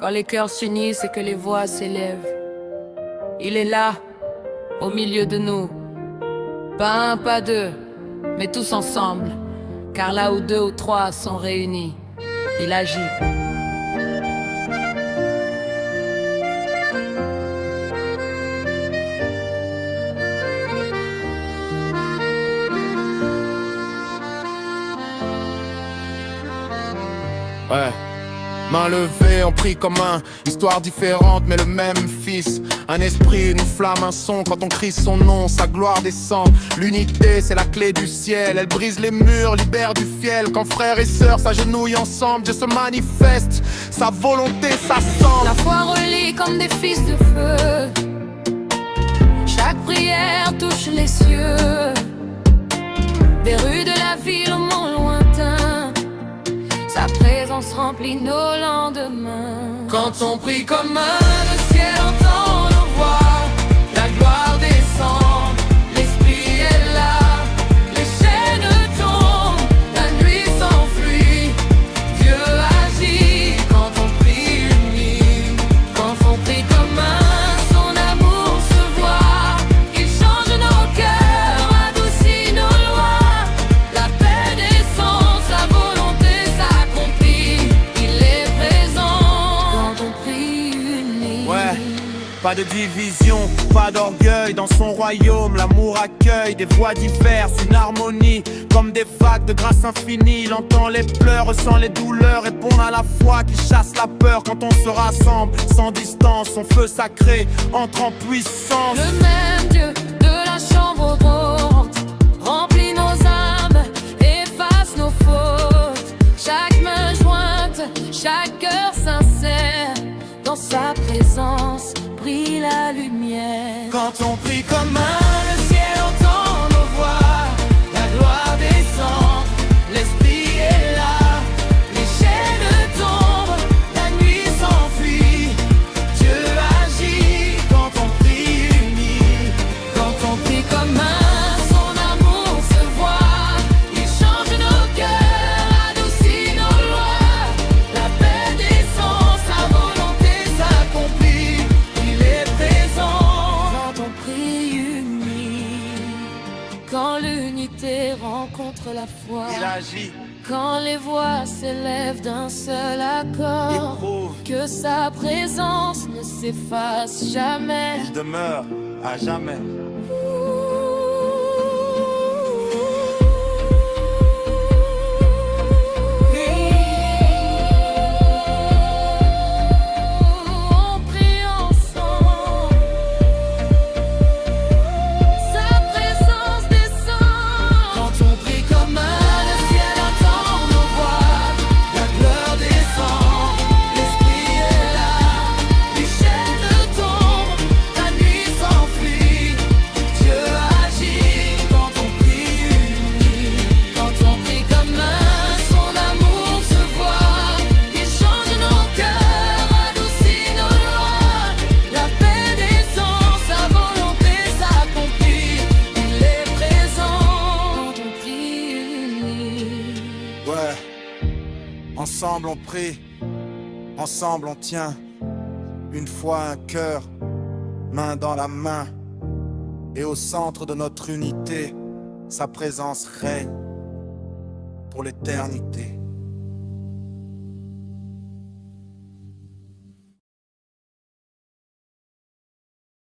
Quand les cœurs s'unissent et que les voix s'élèvent, il est là, au milieu de nous. Pas un, pas deux, mais tous ensemble. Car là où deux ou trois sont réunis, il agit. Ouais. Main levée, on prie comme un. Histoire différente mais le même fils. Un esprit, une flamme, un son. Quand on crie son nom, sa gloire descend. L'unité c'est la clé du ciel. Elle brise les murs, libère du fiel. Quand frères et sœurs s'agenouillent ensemble, Dieu se manifeste. Sa volonté s'assemble. La foi relie comme des fils de feu. Chaque prière touche les cieux. Des rues de la ville au mont lointain, sa présence remplit nos lendemains. Quand on prie comme un, le ciel entend nos voix. La gloire descend, l'esprit est là. Les chaînes tombent, la nuit s'enfuit. Dieu agit quand on prie uni. Quand on prie comme un, son amour se voit. Il change nos cœurs, adoucit nos lois. La paix descend, sa volonté s'accomplit. Il est présent quand on prie uni. Ouais. Pas de division, pas d'orgueil. Dans son royaume, l'amour accueille des voix diverses, une harmonie comme des vagues de grâce infinie. Il entend les pleurs, ressent les douleurs, répond à la foi qui chasse la peur. Quand on se rassemble, sans distance, son feu sacré entre en puissance. Le même Dieu de la chambre haute remplit nos âmes, efface nos fautes. Chaque main jointe, chaque cœur sincère, dans sa présence brille la lumière. Quand on prie comme un, le ciel entend nos voix. La gloire descend, l'esprit est là. Les chaînes tombent, la nuit s'enfuit. Dieu agit quand on prie uni. Quand on prie comme un, son amour se voit. Il change nos cœurs, adoucit nos lois. La paix descend, sa volonté s'accomplit. Il est présent quand on prie uni. Quand l'unité rencontre la foi, Il agit, quand les voix s'élèvent d'un seul il accord, prouve, que sa présence ne s'efface jamais. il demeure à jamais. On prie ensemble, sa présence descend. Quand on prie comme un, le ciel entend nos voix. La gloire descend, l'esprit est là. Les chaînes tombent, la nuit s'enfuit. Dieu agit quand on prie uni. Quand on prie comme un, son amour se voit. Il change nos cœurs, adoucit nos lois. La paix descend, sa volonté s'accomplit. Il est présent quand on prie uni. Ouais, ensemble on prie, ensemble on tient. Une foi, un cœur, main dans la main. Et au centre de notre unité, sa présence règne pour l'éternité.